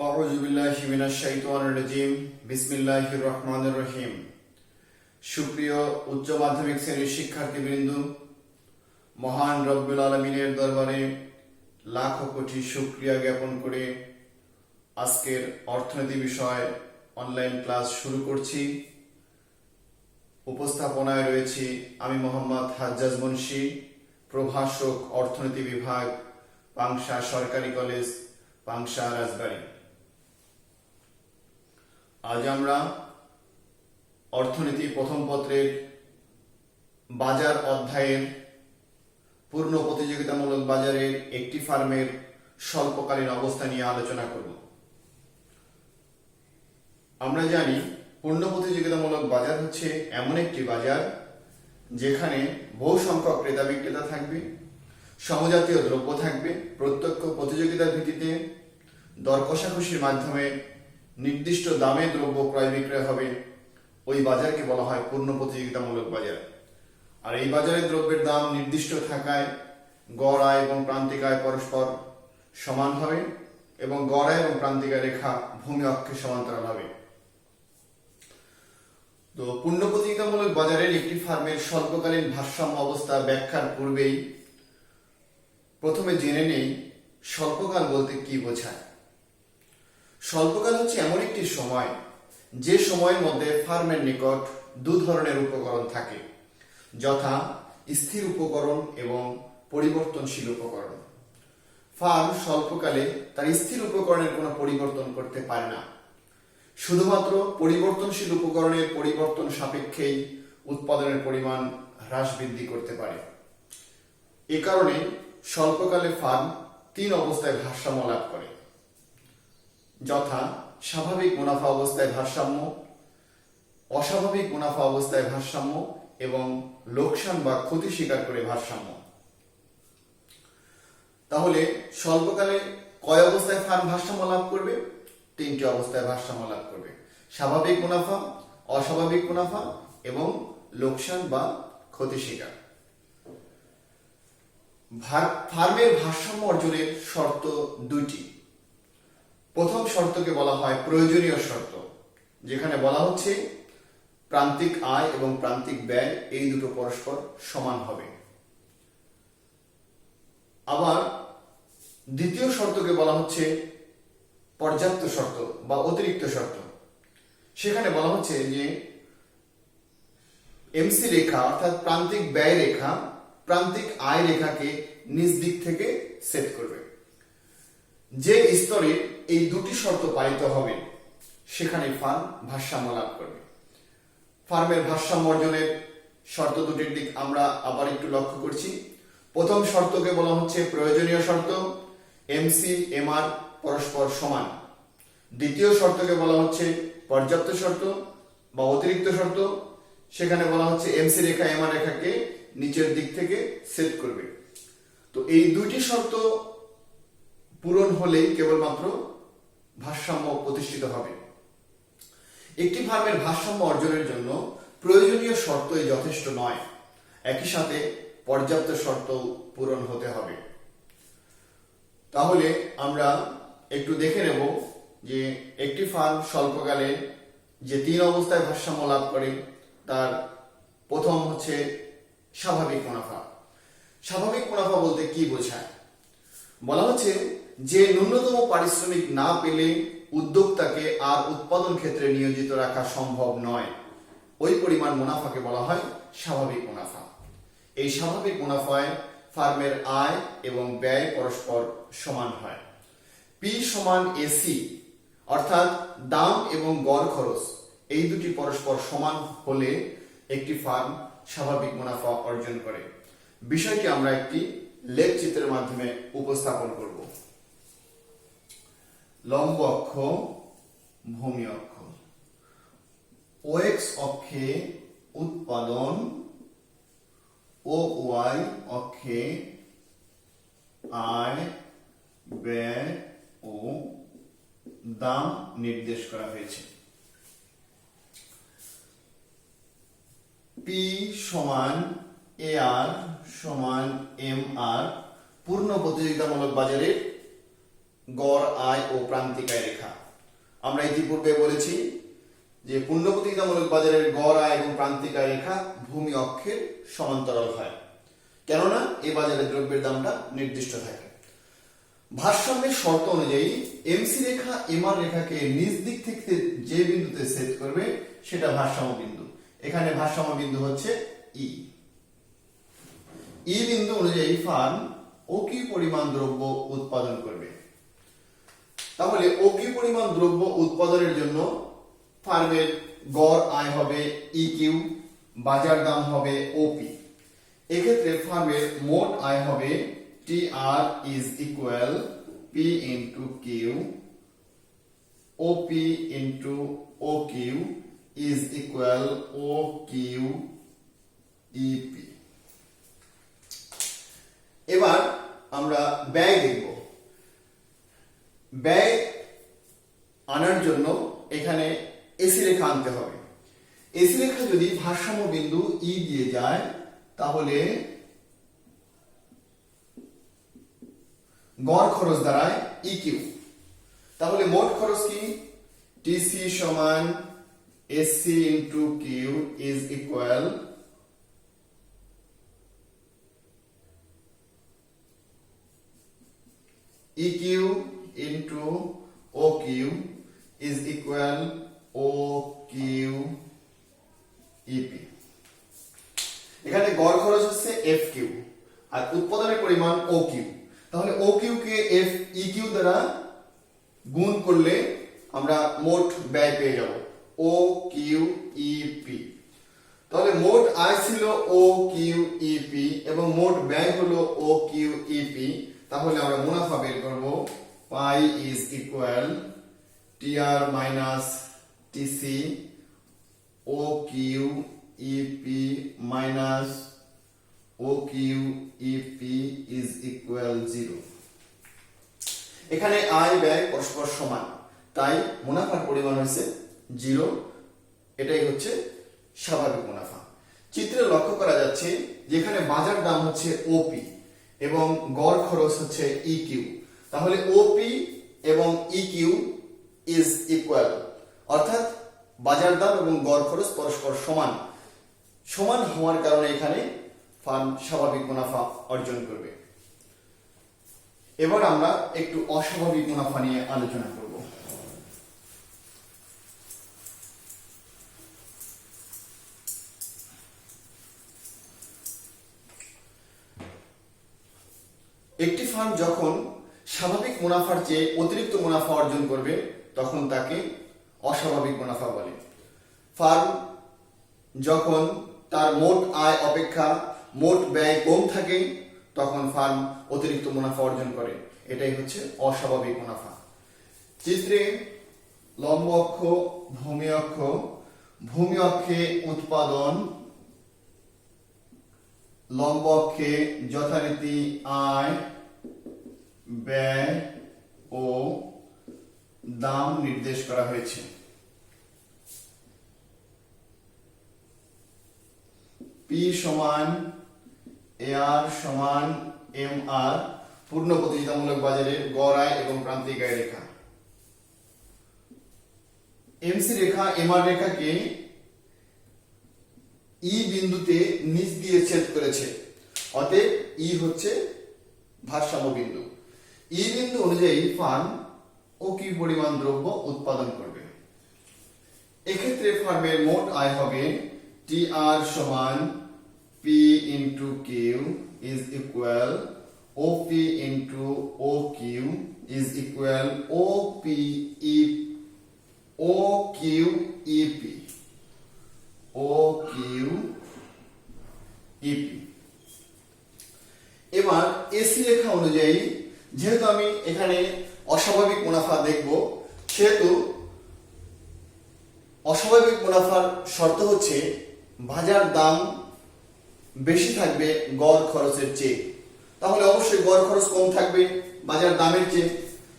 আউযু বিল্লাহি মিনাশ শাইতানির রাজিম বিসমিল্লাহির রহমানির রহিম। সুপ্রিয় উচ্চ মাধ্যমিক শ্রেণীর শিক্ষার্থীবৃন্দ, মহান রব্বুল আলামিনের দরবারে লাখো কোটি শুকরিয়া জ্ঞাপন করে আজকের অর্থনীতি বিষয় অনলাইন ক্লাস শুরু করছি। উপস্থাপনায় রয়েছি আমি মোহাম্মদ হাজ্জাজ মুন্সি, প্রভাষক অর্থনীতি বিভাগ, পাংশা সরকারি কলেজ, পাংশা রাজবাড়ী। আজ আমরা অর্থনীতি প্রথম পত্রের বাজার অধ্যায়ের পূর্ণ প্রতিযোগিতামূলক বাজারের একটি ফার্মের স্বল্পকালীন অবস্থা নিয়ে আলোচনা করব। আমরা জানি পূর্ণ প্রতিযোগিতামূলক বাজার হচ্ছে এমন একটি বাজার যেখানে বহু সংখ্যক ক্রেতা বিক্রেতা থাকবে, সমজাতীয় দ্রব্য থাকবে, প্রত্যক্ষ প্রতিযোগিতার ভিত্তিতে দর কষাকষির মাধ্যমে নির্দিষ্ট দামে দ্রব্য ক্রয় বিক্রয় হবে। ওই বাজারকে বলা হয় পূর্ণ প্রতিযোগিতামূলক বাজার। আর এই বাজারে দ্রব্যের দাম নির্দিষ্ট থাকায় গড় আয় এবং প্রান্তিক আয় পরস্পর সমান হবে এবং গড় আয় এবং প্রান্তিক আয় রেখা ভূমি অক্ষের সমান্তরাল হবে। তো পূর্ণ প্রতিযোগিতামূলক বাজারের একটি ফার্মের স্বল্পকালীন ভারসাম্য অবস্থা ব্যাখ্যার পূর্বেই প্রথমে জেনে নেই স্বল্পকাল বলতে কি বোঝায়। স্বল্পকাল হচ্ছে এমন একটি সময় যে সময়ের মধ্যে ফার্মের নিকট দু ধরনের উপকরণ থাকে, যথা স্থির উপকরণ এবং পরিবর্তনশীল উপকরণ। ফার্ম স্বল্পকালে তার স্থির উপকরণের কোনো পরিবর্তন করতে পারে না, শুধুমাত্র পরিবর্তনশীল উপকরণের পরিবর্তন সাপেক্ষেই উৎপাদনের পরিমাণ হ্রাস বৃদ্ধি করতে পারে। এ কারণে স্বল্পকালে ফার্ম তিন অবস্থায় ভারসাম্য লাভ করে, যথা স্বাভাবিক মুনাফা অবস্থায় ভারসাম্য, অস্বাভাবিক মুনাফা অবস্থায় ভারসাম্য এবং লোকসান বা ক্ষতি স্বীকার করে ভারসাম্য। তাহলে স্বল্পকালে কয় অবস্থায় ফার্ম ভারসাম্য লাভ করবে? তিনটি অবস্থায় ভারসাম্য লাভ করবে: স্বাভাবিক মুনাফা, অস্বাভাবিক মুনাফা এবং লোকসান বা ক্ষতি স্বীকার। ফার্মের ভারসাম্য অর্জনের শর্ত দুইটি। প্রথম শর্তকে বলা হয় প্রয়োজনীয় শর্ত, যেখানে বলা হচ্ছে প্রান্তিক আয় এবং প্রান্তিক ব্যয় এই দুটো পরস্পর সমান হবে। আবার দ্বিতীয় শর্তকে বলা হচ্ছে পর্যাপ্ত শর্ত বা অতিরিক্ত শর্ত। সেখানে বলা হচ্ছে যে এমসি রেখা অর্থাৎ প্রান্তিক ব্যয় রেখা প্রান্তিক আয় রেখাকে নিজ দিক থেকে সেট করবে। যে স্তরে এই দুটি শর্ত পালিত হবে সেখানে ফার্ম ভারসাম্য লাভ করবে। ফার্মের ভারসাম্য অর্জনের শর্ত দুটির দিক আমরা আবার একটু লক্ষ্য করছি। প্রথম শর্তকে বলা হচ্ছে প্রয়োজনীয় শর্ত, এমসি এমআর পরস্পর সমান। দ্বিতীয় শর্তকে বলা হচ্ছে পর্যাপ্ত শর্ত বা অতিরিক্ত শর্ত। সেখানে বলা হচ্ছে এমসি রেখা এমআর রেখাকে নিচের দিক থেকে সেট করবে। তো এই দুইটি শর্ত পূরণ হলেই কেবলমাত্র ভারসাম্য প্রতিষ্ঠিত হবে। একটি ফার্মের ভারসাম্য অর্জনের জন্য প্রয়োজনীয় শর্তই যথেষ্ট নয়, একই সাথে পর্যাপ্ত শর্ত পূরণ হতে হবে। তাহলে আমরা একটু দেখে নেব যে একটি ফার্ম স্বল্পকালে যে তিন অবস্থায় ভারসাম্য লাভ করে তার প্রথম হচ্ছে স্বাভাবিক মুনাফা। স্বাভাবিক মুনাফা বলতে কি বোঝায়? বলা হচ্ছে যে ন্যূনতম পারিশ্রমিক না পেলে উদ্যোক্তাকে আর উৎপাদন ক্ষেত্রে নিয়োজিত রাখা সম্ভব নয়, ওই পরিমাণ মুনাফাকে বলা হয় স্বাভাবিক মুনাফা। এই স্বাভাবিক মুনাফায় ফার্মের আয় এবং ব্যয় পরস্পর সমান হয়। পি সমান এসি অর্থাৎ দাম এবং গড় খরচ এই দুটি পরস্পর সমান হলে একটি ফার্ম স্বাভাবিক মুনাফা অর্জন করে। বিষয়টি আমরা একটি লেখ চিত্রের মাধ্যমে উপস্থাপন করব। লম্ব অক্ষ, ভূমি অক্ষ। ওএক্স অক্ষে উৎপাদন ও ওয়াই অক্ষে আয়, ব্যয় ও দাম নির্দেশ করা হয়েছে। পি সমান এ আর সমান এম আর পূর্ণ প্রতিযোগিতামূলক বাজারের গড় আয় ও প্রান্তিক আয় রেখা। আমরা ইতিপূর্বে বলেছি যে পূর্ণ প্রতিযোগিতামূলক বাজারের গড় আয় এবং প্রান্তিক আয় রেখা ভূমি অক্ষের সমান্তরাল হয়, কেননা এই বাজারে দ্রব্যের দামটা নির্দিষ্ট থাকে। ভারসাম্যের শর্ত অনুযায়ী এমসি রেখা এমআর রেখাকে নিজ দিক থেকে যে বিন্দুতে ছেদ করবে সেটা ভারসাম্য বিন্দু। এখানে ভারসাম্য বিন্দু হচ্ছে ই। ই বিন্দু অনুযায়ী ফার্ম ও কি পরিমাণ দ্রব্য উৎপাদন করবে। তাহলে ও কি পরিমাণ দ্রব্য উৎপাদনের জন্য ফার্মের গড় আয় হবে ই কিউ, বাজার দাম হবে ওপি। এক্ষেত্রে ফার্মের মোট আয় হবে T R is equal P into Q, OP into O Q is equal O Q E P. P আমরা ব্যয় দেখব। ব্যয় আনার জন্য এখানে এসি রেখা আনতে হবে। এসি রেখা যদি ভারসাম্য বিন্দু ই দিয়ে যায় তাহলে গড় খরচ দাঁড়ায় ই কিউ। তাহলে মোট খরচ কি? টিসি সমান AC into Q is equal EQ into OQ is equal OQ EP। এখানে গড় খরচ হচ্ছে FQ আর উৎপাদনের পরিমাণ OQ। তাহলে OQ কে FEQ দ্বারা গুণ করলে আমরা মোট ব্যয় পেয়ে যাব OQEP। তাহলে মোট আয় ছিল OQEP এবং মোট ব্যয় হলো OQEP। তাহলে আমরা মুনাফা বের করব। Pi is equal TR minus TC O Q EP minus O Q EP is equal 0। এখানে আয় ব্যয় পরস্পর সমান, তাই মুনাফার পরিমাণ হচ্ছে 0। এটাই হচ্ছে স্বাভাবিক মুনাফা। চিত্রে লক্ষ্য করা যাচ্ছে যেখানে বাজার দাম হচ্ছে ওপি এবং গড় খরচ হচ্ছে ইকিউ। তাহলে ওপি এবং ইকিউ ইজ ইকুয়াল, অর্থাৎ বাজার দাম এবং গড় খরচ পরস্পর সমান। সমান হওয়ার কারণে এখানে ফার্ম স্বাভাবিক মুনাফা অর্জন করবে। এবার আমরা একটু অস্বাভাবিক মুনাফা নিয়ে আলোচনা করব। একটি ফার্ম যখন স্বাভাবিক মুনাফার চেয়ে অতিরিক্ত মুনাফা অর্জন করবে তখন তাকে অস্বাভাবিক মুনাফা বলে। ফার্ম যখন তার মোট আয় অপেক্ষা মোট ব্যয় কম থাকে তখন ফার্ম অতিরিক্ত মুনাফা অর্জন করে, এটাই হচ্ছে অস্বাভাবিক মুনাফা। চিত্রে লম্ব অক্ষ, ভূমি অক্ষ, ভূমি অক্ষে উৎপাদন, লম্ব অক্ষে যথারীতি আয়, ব্যয় ও দাম নির্দেশ করা হয়েছে। পি সমান এআর সমান এম আর পূর্ণ প্রতিযোগিতামূলক বাজারের গড় আয় এবং প্রান্তিক আয় রেখা। এমসি রেখা এমআর রেখাকে ই বিন্দুতে নিচ দিয়ে ছেদ করেছে, অতএব ই হচ্ছে ভারসাম্য বিন্দু। ই বিন্দু অনুযায়ী ফার্ম ও কি পরিমাণ দ্রব্য উৎপাদন করবে। এক্ষেত্রে ফার্মের মোট আয় হবে টি আর সমান P into Q is equal O P into O Q is equal O P E O Q EP O Q E P. এবার এসি রেখা অনুযায়ী যেহেতু আমি এখানে অস্বাভাবিক মুনাফা দেখব, সেহেতু অস্বাভাবিক মুনাফার শর্ত হচ্ছে বাজার দাম বেশি থাকবে গড় খরচের চেয়ে। তাহলে অবশ্যই গড় খরচ কম থাকবে বাজার দামের চেয়ে।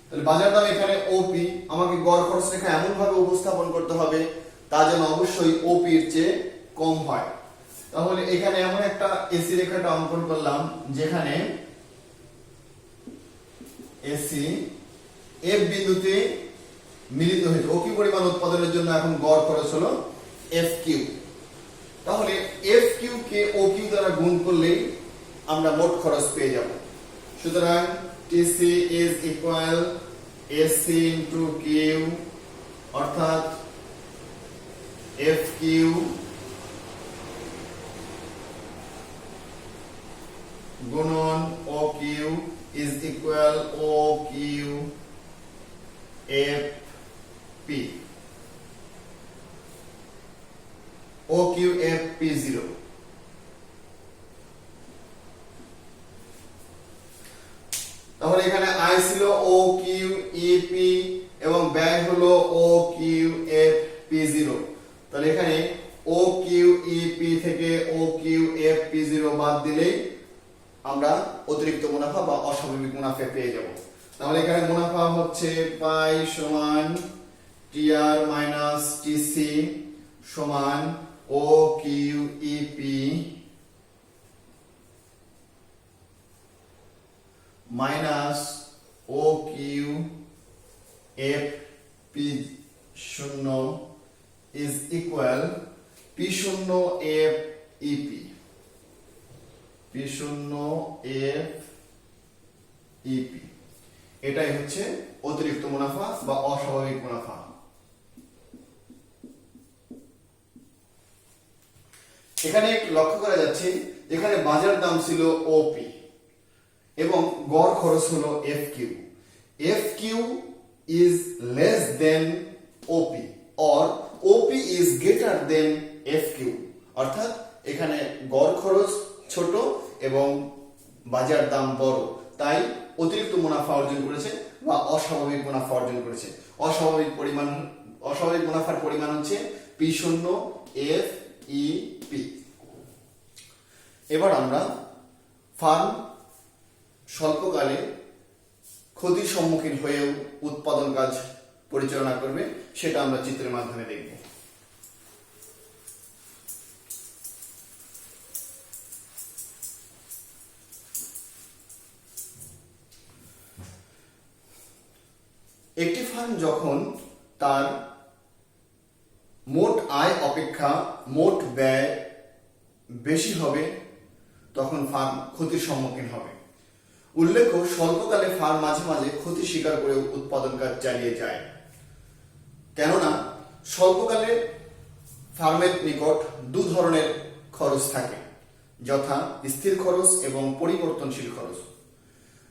তাহলে বাজার দাম এখানে ওপি, আমাকে গড় খরচ রেখা এমন ভাবে উপস্থাপন করতে হবে তা যেন অবশ্যই ওপি এর চেয়ে কম হয়। তাহলে এখানে এমন একটা এসি রেখাটা অঙ্কন করলাম যেখানে এসি এফ বিন্দুতে মিলিত হয়েছে। ও কিউ পরিমাণ উৎপাদনের জন্য এখন গড় খরচ হলো এফ কিউ। তাহলে এফ কিউ কে ও কিউ দ্বারা গুণ করলেই আমরা মোট খরচ পেয়ে যাব। সুতরাং TC is equal AC into Q, অর্থাৎ এফ কিউ গুণন O Q is equal O Q F P, O Q F P 0। তাহলে এখানে আয় ছিল ও কিউ ই পি এবং ব্যয় হলো ও কিউ এফ পি 0। তাহলে এখানে ও কিউ ই পি থেকে ও কিউ এফ পি 0 বাদ দিলেই আমরা অতিরিক্ত মুনাফা বা অস্বাভাবিক মুনাফা পেয়ে যাব। তাহলে এখানে মুনাফা হচ্ছে পাই সমান টিআর মাইনাস টিসি সমান O Q E P minus O Q F P 0 is equal P 0 F EP, P 0 F EP. এটাই হচ্ছে অতিরিক্ত মুনাফা বা অস্বাভাবিক মুনাফা। এখানে লক্ষ্য করা যাচ্ছে এখানে বাজার দাম ছিল ওপি এবং গড় খরচ হলো F Q. F Q is less than OP or OP is greater than F Q, অর্থাৎ এখানে গড় খরচ ছোট এবং বাজার দাম বড়, তাই অতিরিক্ত মুনাফা অর্জন করেছে বা অস্বাভাবিক মুনাফা অর্জন করেছে। অস্বাভাবিক মুনাফার পরিমাণ হচ্ছে পি 0 এফ ই পি। এবার আমরা ফার্ম স্বল্পকালে ক্ষতির সম্মুখীন হয়েও উৎপাদন কাজ পরিচালনা করবে, সেটা আমরা চিত্রের মাধ্যমে দেখব। একটি ফার্ম যখন তার মোট আয় অপেক্ষা মোট ব্যয় বেশি হবে তখন ফার্ম ক্ষতির সম্মুখীন হবে। উল্লেখ্য, স্বল্পকালে ফার্ম মাঝে মাঝে ক্ষতি স্বীকার করে উৎপাদন কাজ চালিয়ে যায়, কেননা স্বল্পকালে ফার্মের নিকট দু ধরনের খরচ থাকে, যথা স্থির খরচ এবং পরিবর্তনশীল খরচ।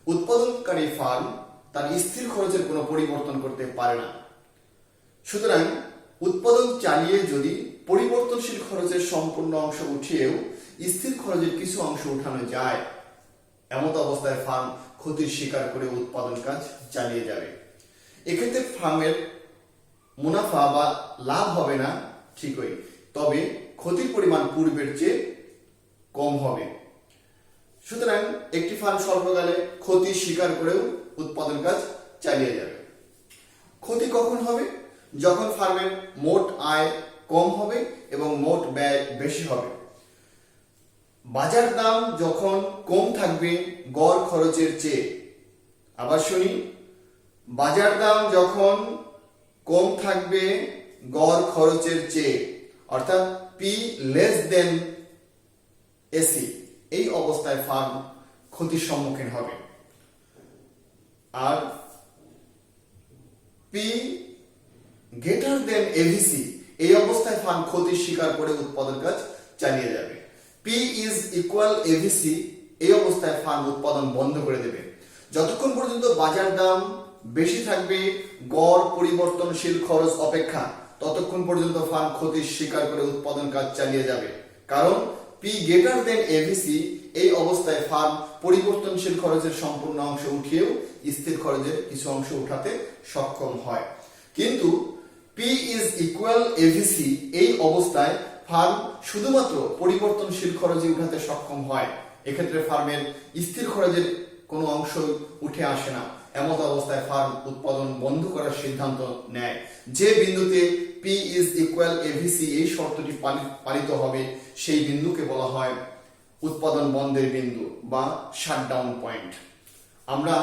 উৎপাদনকারী ফার্ম তার স্থির খরচের কোনো পরিবর্তন করতে পারে না। সুতরাং উৎপাদন চালিয়ে যদি পরিবর্তনশীল খরচের সম্পূর্ণ অংশ উঠিয়েও স্থির খরচের কিছু অংশ উঠানো যায়, এমত অবস্থায় ফার্ম ক্ষতির স্বীকার করে উৎপাদন কাজ চালিয়ে যাবে। এক্ষেত্রে ফার্মের মুনাফা বা লাভ হবে না ঠিকই, তবে ক্ষতির পরিমাণ পূর্বের চেয়ে কম হবে। সুতরাং একটি ফার্ম স্বল্পকালে ক্ষতি স্বীকার করেও উৎপাদন কাজ চালিয়ে যাবে। ক্ষতি কখন হবে? যখন ফার্মের মোট আয় কম হবে এবং মোট ব্যয় বেশি হবে। বাজার দাম যখন কম থাকবে গড় খরচের চেয়ে। আবার শুনি, বাজার দাম যখন কম থাকবে গড় খরচের চেয়ে, অর্থাৎ পি লেস দেন এসি, এই অবস্থায় ফার্ম ক্ষতির সম্মুখীন হবে। আর পি গ্রেটার দেন এভিসি, এই অবস্থায় ফার্ম ক্ষতি স্বীকার করে উৎপাদন কাজ চালিয়ে যাবে। পি ইজ ইকুয়াল এভিসি, এই অবস্থায় ফার্ম উৎপাদন বন্ধ করে দেবে। যতক্ষণ পর্যন্ত বাজার দাম বেশি থাকবে গড় পরিবর্তনশীল খরচ অপেক্ষা, ততক্ষণ পর্যন্ত ফার্ম ক্ষতি স্বীকার করে উৎপাদন কাজ চালিয়ে যাবে। কারণ পি গ্রেটার দেন এভিসি, এই অবস্থায় ফার্ম পরিবর্তনশীল খরচের সম্পূর্ণ অংশ উঠিয়েও স্থির খরচের কিছু অংশ উঠাতে সক্ষম হয়। কিন্তু পি ইজ ইকুয়াল এভিসি, এই অবস্থায় ফার্ম শুধুমাত্র পরিবর্তনশীল খরচে উঠাতে সক্ষম হয়। এক্ষেত্রে ফার্মের স্থির খরচের কোনো অংশ উঠে আসে না। এমত অবস্থায় ফার্ম উৎপাদন বন্ধ করার সিদ্ধান্ত নেয়। যে বিন্দুতে পি ইজ ইকুয়াল এভিসি এই শর্তটি পালিত হবে, সেই বিন্দুকে বলা হয় উৎপাদন বন্ধের বিন্দু বা শাটডাউন পয়েন্ট। আমরা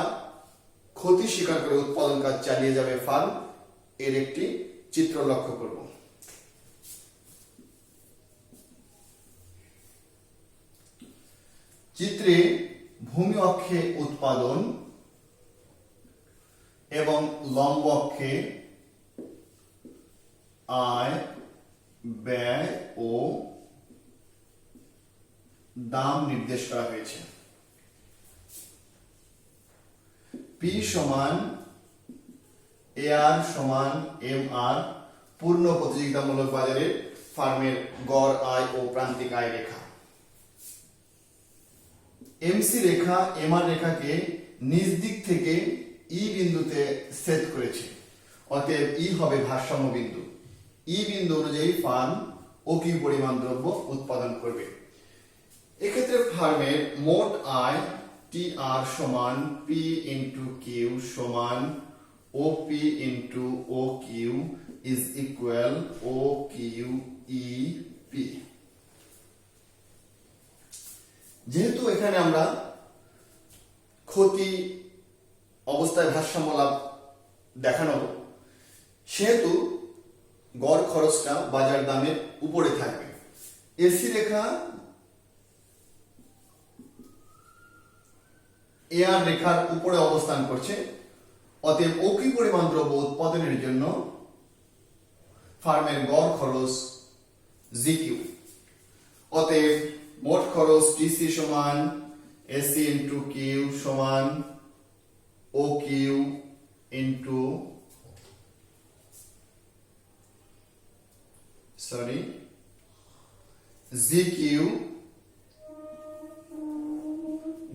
ক্ষতি স্বীকার করে উৎপাদন কাজ চালিয়ে যাবে ফার্ম, এর একটি চিত্র লক্ষ্য করব। চিত্রে ভূমি অক্ষে উৎপাদন এবং লম্ব অক্ষে আয়, ব্যয় ও দাম নির্দেশ করা হয়েছে। পি সমান এআর সমান এম আর পূর্ণ প্রতিযোগিতামূলক বাজারে ফার্মের গড় আয় ও প্রান্তিক আয় রেখা। এমসি রেখা এমআর রেখাকে নিজ দিক থেকে ই বিন্দুতে সেট করেছে, অতএব ই হবে ভারসাম্য বিন্দু। ই বিন্দু অনুযায়ী ফার্ম ও কিউ পরিমাণ দ্রব্য উৎপাদন করবে। এক্ষেত্রে ফার্মের মোট আয় টি আর সমান পি ইন্টু কিউ সমান O P into O Q is equal O Q E P. যেহেতু এখানে আমরা ক্ষতি অবস্থায় ভারসাম্য লাভ দেখানো, সেহেতু গড় খরচটা বাজার দামের উপরে থাকবে। এসি রেখা এআর রেখার উপরে অবস্থান করছে, অতএব একই পরিমাণ দ্রব্য উৎপাদনের জন্য ফার্মের গড় খরচ জি কিউ। অতএব মোট খরচ টিসি সমান এসি ইন্টু কিউ সমান ও কিউ ইন্টু জি কিউ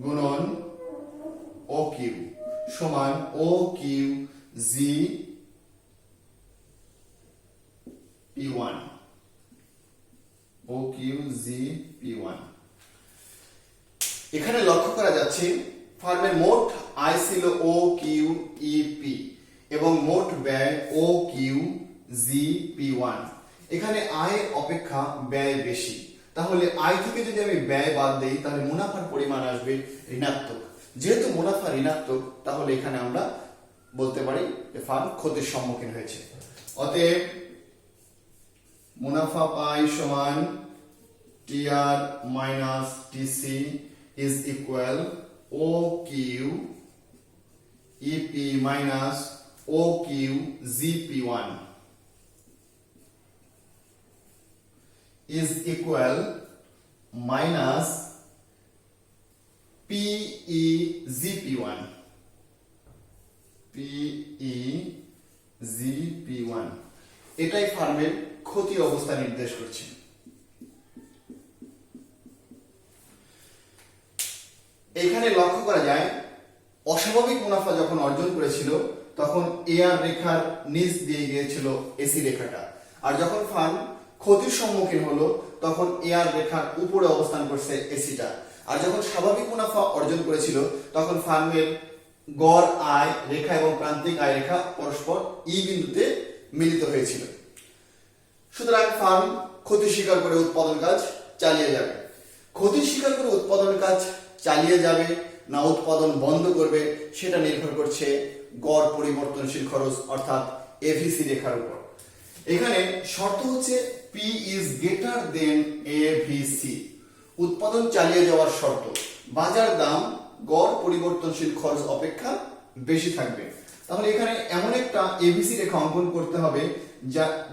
গুণন ও কিউ সমান O Q G P one, O Q G P one. এখানে লক্ষ্য করা যাচ্ছে ফার্মের মোট আয় ছিল ও কিউ ই পি এবং মোট ব্যয় O Q G P one. এখানে আয় অপেক্ষা ব্যয় বেশি, তাহলে আয় থেকে যদি আমি ব্যয় বাদ দেই তাহলে মুনাফার পরিমাণ আসবে ঋণাত্মক। যেহেতু মুনাফা ঋণাত্মক, তাহলে এখানে আমরা বলতে পারি যে ফার্ম ক্ষতির সম্মুখীন হয়েছে। অতএব মুনাফা পাই সমান T R minus TC is equal O Q EP minus O Q GP one is equal minus PEGP1 PEGP1 এটাই ফার্মের ক্ষতি অবস্থা নির্দেশ করছে। এখানে লক্ষ্য করা যায় অস্বাভাবিক মুনাফা যখন অর্জন করেছিল তখন এআর রেখার নিচ দিয়ে গিয়েছিল এসি রেখাটা, আর যখন ফার্ম ক্ষতির সম্মুখীন হলো তখন এআর রেখার উপরে অবস্থান করছে এসিটা, আর যখন স্বাভাবিক মুনাফা অর্জন করেছিল তখন ফার্মের গড় আয় রেখা এবং প্রান্তিক আয় রেখা পরস্পর ই বিন্দুতে মিলিত হয়েছিল। সুতরাং ফার্ম ক্ষতি স্বীকার করে উৎপাদন কাজ চালিয়ে যাবে। ক্ষতি স্বীকার করে উৎপাদন কাজ চালিয়ে যাবে না উৎপাদন বন্ধ করবে সেটা নির্ভর করছে গড় পরিবর্তনশীল খরচ অর্থাৎ এভিসি রেখার উপর। এখানে শর্ত হচ্ছে P is greater than AVC, উৎপাদন চালিয়ে যাওয়ার শর্ত বাজার দাম গড় পরিবর্তনশীল খরচ অপেক্ষা বেশি থাকবে। তাহলে এখানে এমন একটা এভিসি রেখা অঙ্কন করতে হবে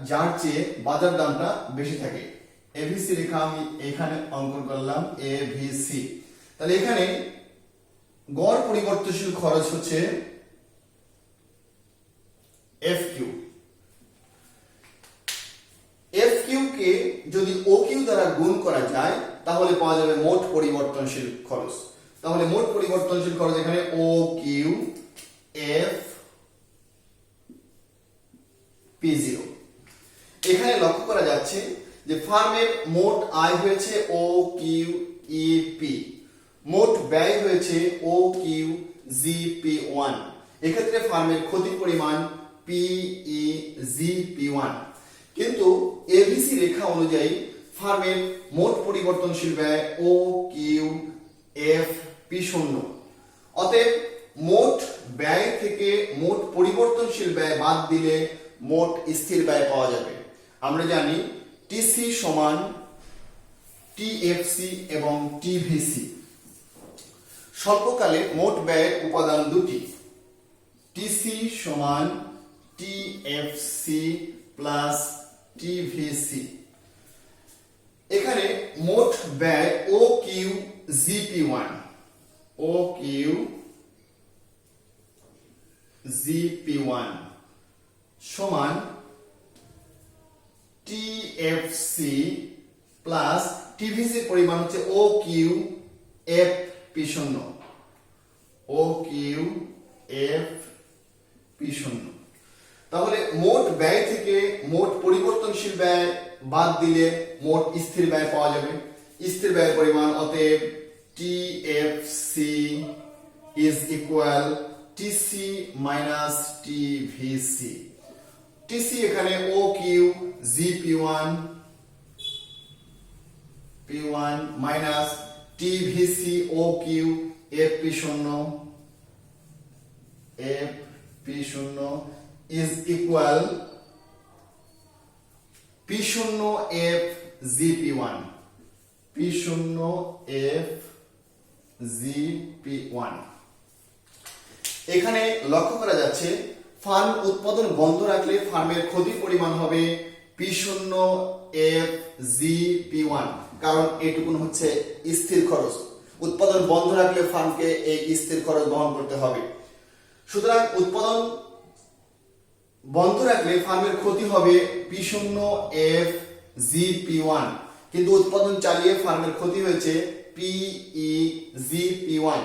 যার চেয়ে বাজার দামটা বেশি থাকে। এভিসি রেখা আমি এখানে অঙ্কন করলাম এভিসি। তাহলে এখানে গড় পরিবর্তনশীল খরচ হচ্ছে এফ কিউ। এফ কিউ কে যদি ও কিউ দ্বারা গুণ করা যায় তাহলে পাওয়া যাবে মোট পরিবর্তনশীল খরচ। তাহলে মোট পরিবর্তনশীল খরচ এখানে ও কিউ এফ পি জিরো। এখানে লক্ষ্য করা যাচ্ছে যে ফার্মের মোট আয় হয়েছে ও কিউ ই পি, মোট ব্যয় হয়েছে O Q G P one. এক্ষেত্রে ফার্মের ক্ষতির পরিমাণ P E G P one. কিন্তু এভিসি রেখা অনুযায়ী ফার্মের মোট পরিবর্তনশীল ব্যয় ও কিউ এফ পি শূন্য। অতএব মোট ব্যয় থেকে মোট পরিবর্তনশীল ব্যয় বাদ দিলে মোট স্থির ব্যয় পাওয়া যাবে। আমরা জানি টিসি সমান টিএফসি এবং টিভিসি। স্বল্পকালে মোট ব্যয়ের উপাদান দুটি, টিসি সমান টিএফসি প্লাস টিভিসি। এখানে মোট ব্যয় ও কিউ জিপি1 ও কিউ জিপি1 সমান টিএফসি প্লাস টিভিসির পরিমাণ হচ্ছে ও কিউ এফ পি শূন্য, ও কিউ এফ পি শূন্য। তাহলে মোট ব্যয় থেকে মোট পরিবর্তনশীল ব্যয় বাদ দিলে মোট স্থির ব্যয় পাওয়া যাবে। স্থির ব্যয়ের পরিমাণ অতএব TFC is equal TC minus TVC. TC এখানে O Q জিপি1 P1 minus TVC ও কিউ এফ পি শূন্য ইজ ইকুয়াল পি শূন্য এফ জিপি1 পি শূন্য এফ জিপি1। এখানে লক্ষ্য করা যাচ্ছে ফার্ম উৎপাদন বন্ধ রাখলে ফার্মের ক্ষতির পরিমাণ হবে পি শূন্য এফ জিপি1, কারণ এটুকুন হচ্ছে স্থির খরচ। উৎপাদন বন্ধ রাখলে ফার্মকে এই স্থির খরচ বহন করতে হবে। সুতরাং উৎপাদন বন্ধ রাখলে ফার্মের ক্ষতি হবে পি শূন্য এফ জিপি1, কিন্তু উৎপাদন চালিয়ে ফার্মের ক্ষতি হয়েছে পিই জিপি1।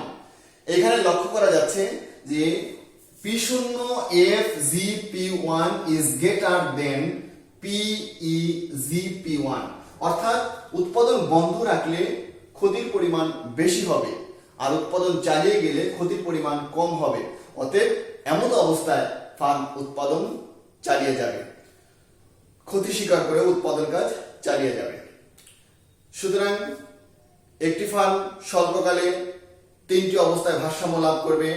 এখানে লক্ষ্য করা যাচ্ছে যে পি শূন্য এফ জিপি1 ইজ গ্রেটার দেন পিই জিপি1, অর্থাৎ উৎপাদন বন্ধ রাখলে ক্ষতির পরিমাণ বেশি হবে আর উৎপাদন চালিয়ে গেলে ক্ষতির পরিমাণ কম হবে। অতএব এমন অবস্থায় ফার্ম উৎপাদন চালিয়ে যাবে, ক্ষতি স্বীকার করে উৎপাদন কাজ চালিয়ে যাবে। সুতরাং একটি ফার্ম স্বল্পকালে তিনটি অবস্থায় ভারসাম্য লাভ করবে: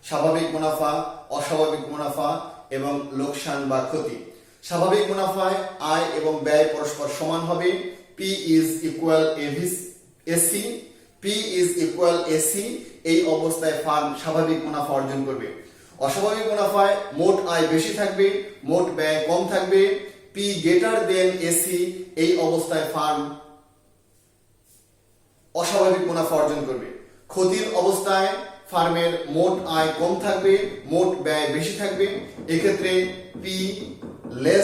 স্বাভাবিক মুনাফা, অস্বাভাবিক মুনাফা এবং লোকসান বা ক্ষতি। স্বাভাবিক মুনাফায় আয় এবং ব্যয় পরস্পর সমান হবে, P is equal AC, P is equal AC. এই অবস্থায় ফার্ম স্বাভাবিক মুনাফা অর্জন করবে। অস্বাভাবিক মুনাফায় মোট আয় বেশি থাকবে, মোট ব্যয় কম থাকবে, পি গ্রেটার দেন এসি। এই অবস্থায় ফার্ম অস্বাভাবিক মুনাফা অর্জন করবে। ক্ষতির অবস্থায় ফার্মের মোট আয় কম থাকবে, মোট ব্যয় বেশি থাকবে। এক্ষেত্রে পি লেস